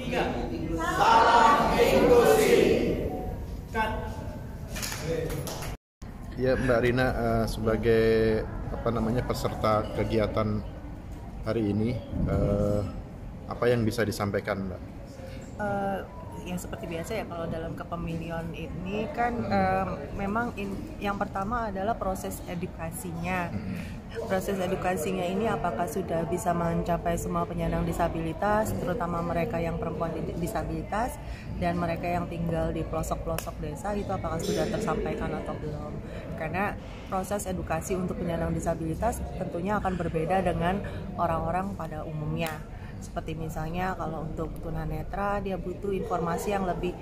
Salam inklusi. Ya Mbak Rina, sebagai peserta kegiatan hari ini, apa yang bisa disampaikan Mbak? Ya seperti biasa ya, kalau dalam kepemilian ini kan memang yang pertama adalah proses edukasinya. Proses edukasinya ini apakah sudah bisa mencapai semua penyandang disabilitas, terutama mereka yang perempuan disabilitas dan mereka yang tinggal di pelosok-pelosok desa, itu apakah sudah tersampaikan atau belum. Karena proses edukasi untuk penyandang disabilitas tentunya akan berbeda dengan orang-orang pada umumnya. Seperti misalnya kalau untuk tunanetra dia butuh informasi yang lebih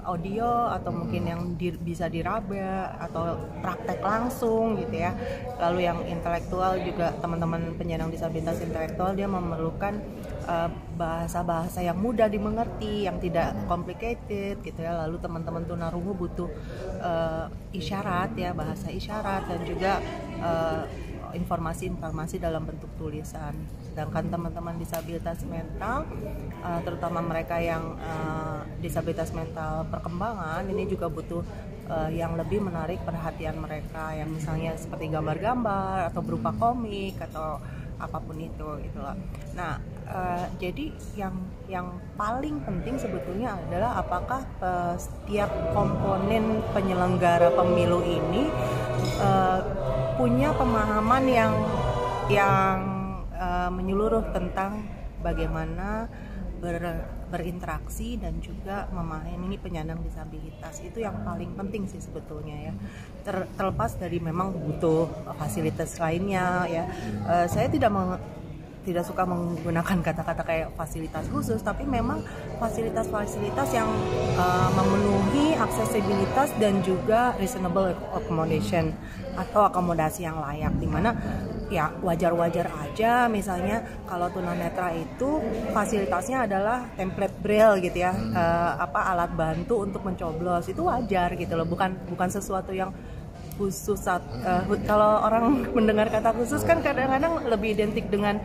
audio atau mungkin yang bisa diraba atau praktek langsung gitu ya. Lalu yang intelektual juga, teman-teman penyandang disabilitas intelektual dia memerlukan bahasa-bahasa yang mudah dimengerti, yang tidak complicated gitu ya. Lalu teman-teman tunarungu butuh isyarat ya, bahasa isyarat, dan juga informasi-informasi dalam bentuk tulisan. Sedangkan teman-teman disabilitas mental, terutama mereka yang disabilitas mental perkembangan, ini juga butuh yang lebih menarik perhatian mereka, yang misalnya seperti gambar-gambar atau berupa komik atau apapun itu gitu loh. Nah, jadi yang paling penting sebetulnya adalah apakah setiap komponen penyelenggara pemilu ini punya pemahaman yang menyeluruh tentang bagaimana berinteraksi dan juga memahami memahami disabilitas. Itu yang paling penting sih sebetulnya ya. Terlepas dari memang butuh fasilitas lainnya ya. Saya tidak suka menggunakan kata-kata kayak fasilitas khusus, tapi memang fasilitas-fasilitas yang memenuhi aksesibilitas dan juga reasonable accommodation atau akomodasi yang layak, dimana ya wajar-wajar aja misalnya kalau tunanetra itu fasilitasnya adalah template braille gitu ya, alat bantu untuk mencoblos, itu wajar gitu loh, bukan sesuatu yang khusus. Kalau orang mendengar kata khusus kan kadang-kadang lebih identik dengan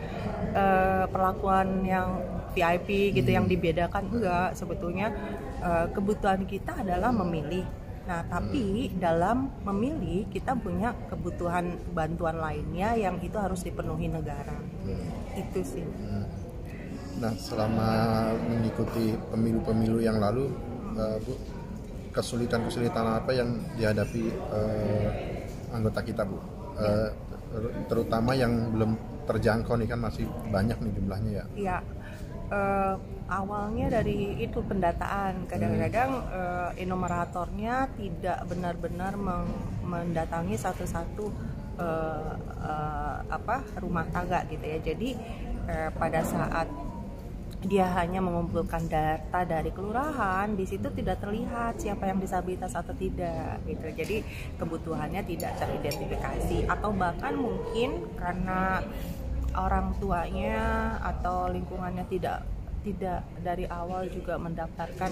perlakuan yang VIP gitu, yang dibedakan. Enggak, sebetulnya kebutuhan kita adalah memilih. Nah, tapi dalam memilih kita punya kebutuhan bantuan lainnya yang itu harus dipenuhi negara. Itu sih. Nah, selama mengikuti pemilu-pemilu yang lalu, Bu, kesulitan-kesulitan apa yang dihadapi anggota kita, Bu? Terutama yang belum terjangkau nih, kan masih banyak nih jumlahnya ya. Iya. Awalnya dari itu pendataan, kadang-kadang enumeratornya tidak benar-benar mendatangi satu-satu rumah tangga gitu ya. Jadi pada saat dia hanya mengumpulkan data dari kelurahan, di situ tidak terlihat siapa yang disabilitas atau tidak gitu. Jadi kebutuhannya tidak teridentifikasi, atau bahkan mungkin karena orang tuanya atau lingkungannya tidak dari awal juga mendaftarkan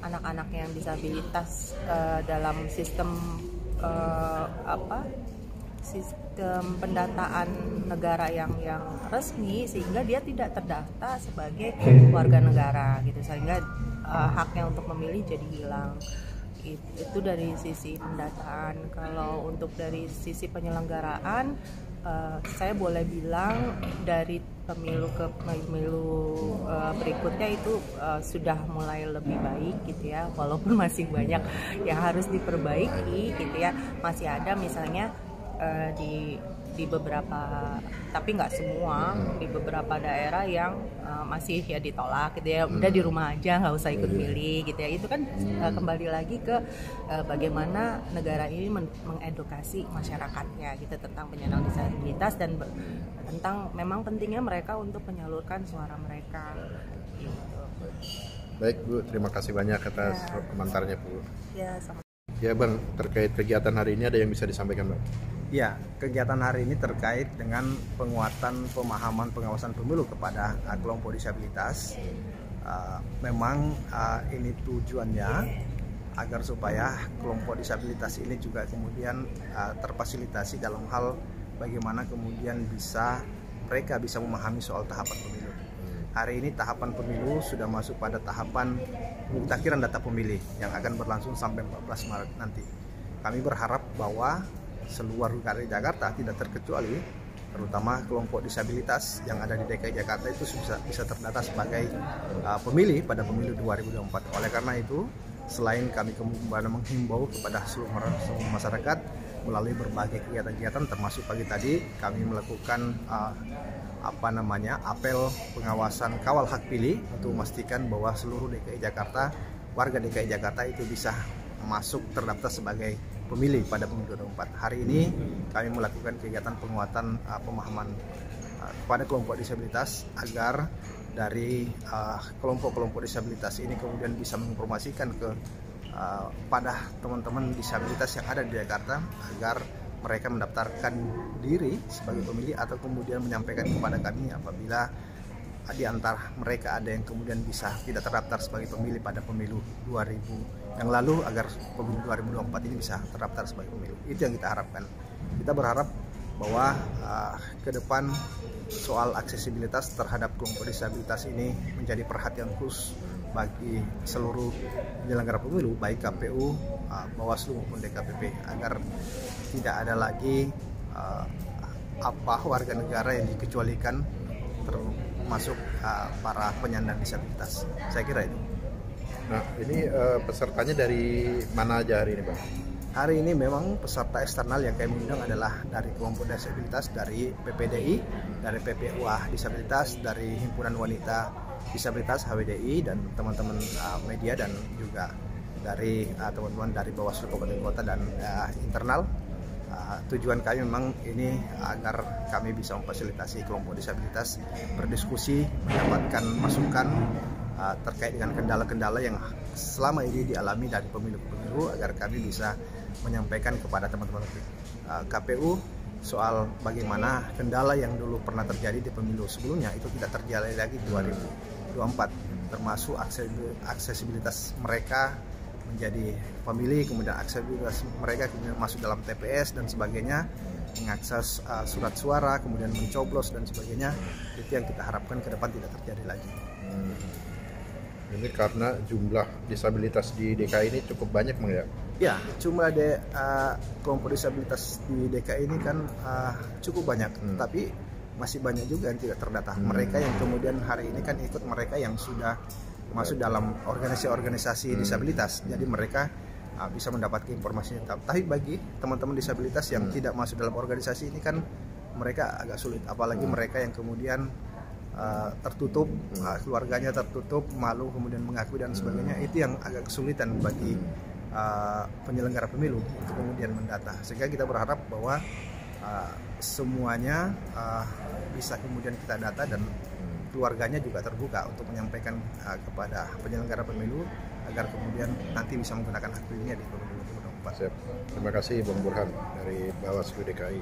anak-anak yang disabilitas dalam sistem sistem pendataan negara yang resmi, sehingga dia tidak terdaftar sebagai warga negara gitu, sehingga haknya untuk memilih jadi hilang. Itu dari sisi pendataan. Kalau untuk dari sisi penyelenggaraan, saya boleh bilang dari pemilu ke pemilu berikutnya itu sudah mulai lebih baik gitu ya, walaupun masih banyak yang harus diperbaiki gitu ya. Masih ada misalnya di beberapa, tapi nggak semua, di beberapa daerah yang masih ya ditolak gitu ya, udah di rumah aja, nggak usah ikut pilih gitu ya. Itu kan kembali lagi ke bagaimana negara ini mengedukasi masyarakatnya gitu tentang penyandang disabilitas, dan tentang memang pentingnya mereka untuk menyalurkan suara mereka gitu. Baik Bu, terima kasih banyak atas komentarnya Bu. Ya, sama. Ya Bang, terkait kegiatan hari ini ada yang bisa disampaikan Bang? Ya, kegiatan hari ini terkait dengan penguatan pemahaman pengawasan pemilu kepada kelompok disabilitas. Memang ini tujuannya agar supaya kelompok disabilitas ini juga kemudian terfasilitasi dalam hal bagaimana kemudian mereka bisa memahami soal tahapan pemilu. hari ini tahapan pemilu sudah masuk pada tahapan pemutakhiran data pemilih yang akan berlangsung sampai 14 Maret nanti. Kami berharap bahwa seluruh warga Jakarta tidak terkecuali, terutama kelompok disabilitas yang ada di DKI Jakarta itu bisa terdata sebagai pemilih pada pemilu 2024. Oleh karena itu, selain kami kembali menghimbau kepada seluruh masyarakat melalui berbagai kegiatan-kegiatan, termasuk pagi tadi kami melakukan apel pengawasan kawal hak pilih untuk memastikan bahwa seluruh warga DKI Jakarta itu bisa masuk terdaftar sebagai pemilih pada pemilu 2024. Hari ini kami melakukan kegiatan penguatan pemahaman kepada kelompok disabilitas agar dari kelompok-kelompok disabilitas ini kemudian bisa menginformasikan pada teman-teman disabilitas yang ada di Jakarta agar mereka mendaftarkan diri sebagai pemilih atau kemudian menyampaikan kepada kami apabila di antara mereka ada yang kemudian bisa tidak terdaftar sebagai pemilih pada pemilu 2000 yang lalu agar pemilu 2024 ini bisa terdaftar sebagai pemilu. Itu yang kita harapkan. Kita berharap bahwa ke depan soal aksesibilitas terhadap kelompok disabilitas ini menjadi perhatian khusus bagi seluruh penyelenggara pemilu, baik KPU, Bawaslu maupun DKPP, agar tidak ada lagi warga negara yang dikecualikan, termasuk para penyandang disabilitas. Saya kira itu. Nah, ini pesertanya dari mana aja hari ini, Bang? Hari ini memang peserta eksternal yang kami undang adalah dari kelompok disabilitas, dari PPDI, dari PPUA disabilitas, dari Himpunan Wanita Disabilitas HWDI, dan teman-teman media, dan juga dari teman-teman dari Bawaslu Kabupaten Kota dan internal. Tujuan kami memang ini agar kami bisa memfasilitasi kelompok disabilitas berdiskusi, mendapatkan masukan terkait dengan kendala-kendala yang selama ini dialami dari pemilu ke pemilu, agar kami bisa menyampaikan kepada teman-teman KPU soal bagaimana kendala yang dulu pernah terjadi di pemilu sebelumnya itu tidak terjadi lagi 2024, termasuk aksesibilitas mereka menjadi pemilih, kemudian aksesibilitas mereka kemudian masuk dalam TPS dan sebagainya, mengakses surat suara, kemudian mencoblos dan sebagainya. Itu yang kita harapkan ke depan tidak terjadi lagi. Ini karena jumlah disabilitas di DKI ini cukup banyak, Bang, ya? Ya, jumlah kelompok disabilitas di DKI ini kan cukup banyak, tapi masih banyak juga yang tidak terdata. Mereka yang kemudian hari ini kan ikut mereka yang sudah masuk dalam organisasi disabilitas, jadi mereka bisa mendapatkan informasi tetap. Tapi bagi teman-teman disabilitas yang tidak masuk dalam organisasi ini kan mereka agak sulit, apalagi mereka yang kemudian tertutup, keluarganya tertutup, malu kemudian mengakui dan sebagainya. Itu yang agak kesulitan bagi penyelenggara pemilu untuk kemudian mendata. Sehingga kita berharap bahwa semuanya bisa kemudian kita data dan keluarganya juga terbuka untuk menyampaikan kepada penyelenggara pemilu agar kemudian nanti bisa menggunakan hak pilihnya di pemilu 2024. Terima kasih Bang Burhan dari Bawaslu DKI.